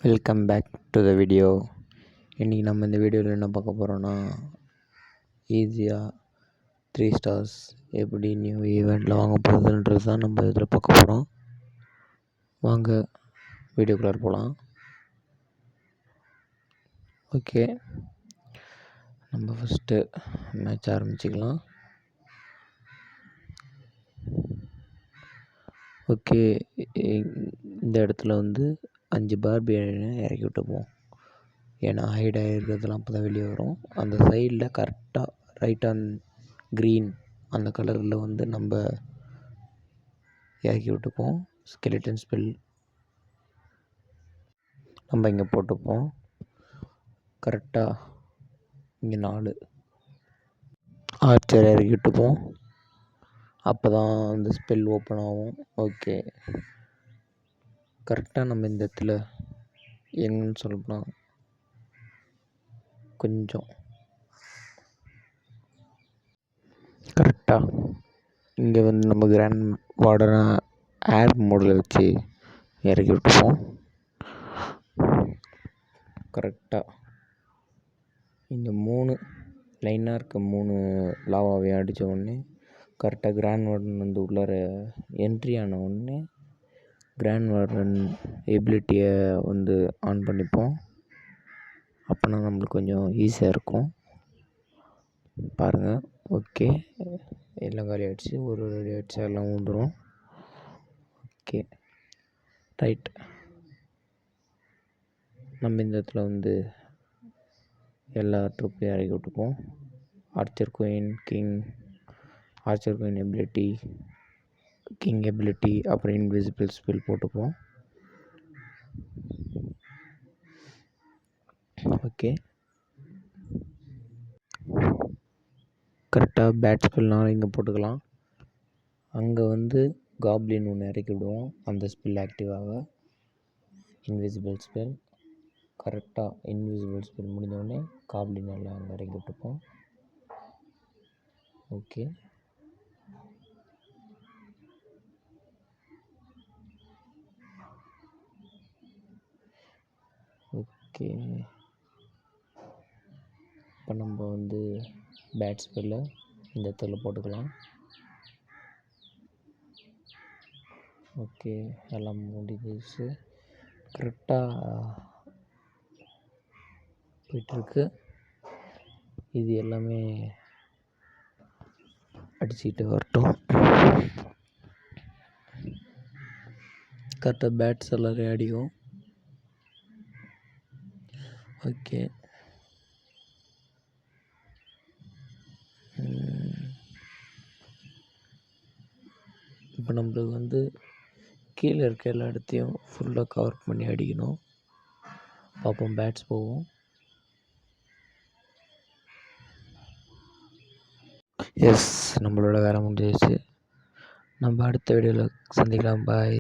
Welcome back to the video. இன்றைக்கி நம்ம இந்த வீடியோவில் என்ன பார்க்க போகிறோன்னா, ஈஸியாக 3 ஸ்டார்ஸ் எப்படி நியூ ஈவெண்ட்டில் வாங்க போகுதுன்றது தான் நம்ம இதில் பார்க்க போகிறோம். வாங்க வீடியோக்குள்ளார போகலாம். ஓகே, நம்ம ஃபஸ்ட்டு மேட்ச் ஆரம்பிச்சிக்கலாம். ஓகே, இந்த இடத்துல 5 பார்பி இறக்கி விட்டுப்போம். ஏன்னா ஹைட் ஆகிருக்கிறதுலாம் அப்போ தான் வெளியே வரும். அந்த சைடில் கரெக்டாக ரைட் ஆன் க்ரீன் அந்த கலரில் நம்ம இறக்கி விட்டுப்போம். ஸ்கெலிட்டன் ஸ்பெல் நம்ம இங்கே போட்டுப்போம். கரெக்டாக இங்கே 4 ஆர்ச்சர் இறக்கி விட்டுப்போம். அப்போ தான் அந்த ஸ்பெல் ஓப்பன் ஆகும். ஓகே, கரெக்டாக நம்ம இந்த இடத்துல எங்கன்னு சொல்லப்போனால் கொஞ்சம் கரெக்டாக இங்கே நம்ம கிராண்ட் வார்டனை ஏர் மோடில் வச்சு இறக்கி விட்டுப்போம். கரெக்டாக இந்த 3 லைனாக இருக்க 3 லாவாவையும் அடித்த உடனே கரெக்டாக கிராண்ட் வார்டன் உள்ளார என்ட்ரி ஆன உடனே கிராண்ட் வார்டன் எபிலிட்டியை ஆன் பண்ணிப்போம். அப்போனா நம்மளுக்கு கொஞ்சம் ஈஸியாக இருக்கும். பாருங்கள். ஓகே, எல்லாம் காலி ஆகிடுச்சு. ஒரு அடிச்சா எல்லாம் வந்துடும். Okay, right. நம்ம இந்த இடத்துல எல்லா ட்ரூப்பையும் இறக்கி விட்டுப்போம். Archer queen, king, archer queen ability, king ability, அப்புறம் இன்விசிபிள் ஸ்பெல் போட்டுப்போம். ஓகே, கரெக்டாக பேட் ஸ்பெல் 4 இங்கே போட்டுக்கலாம். அங்கே காப்ளின் ஒன்று இறக்கி விடுவோம். அந்த ஸ்பெல் ஆக்டிவ் ஆக இன்விசிபிள் ஸ்பெல். கரெக்டாக இன்விசிபிள் ஸ்பெல் முடிஞ்சோடனே காப்ளின் எல்லாம் அங்கே இறக்கி விட்டுப்போம். Okay, okay. இப்போ நம்ம பேட் ஸ்பெல்லை இந்த இடத்துல போட்டுக்கலாம். ஓகே, எல்லாம் முடிஞ்சிச்சு. கரெக்டாக போயிட்டுருக்கு. இது எல்லாமே அடிச்சுக்கிட்டு வரட்டும். கரெக்டாக பேட்ஸ் எல்லாரையும் அடிக்கும். ஓகே, இப்போ நம்மளுக்கு கீழே இருக்க எல்லா இடத்தையும் ஃபுல்லாக கவர் பண்ணி அடிக்கணும். பார்ப்போம், பேட்ஸ் போவோம். எஸ், நம்மளோட வேலை முடிஞ்சிடுச்சு. நம்ம அடுத்த வீடியோவில் சந்திக்கலாம். பாய்.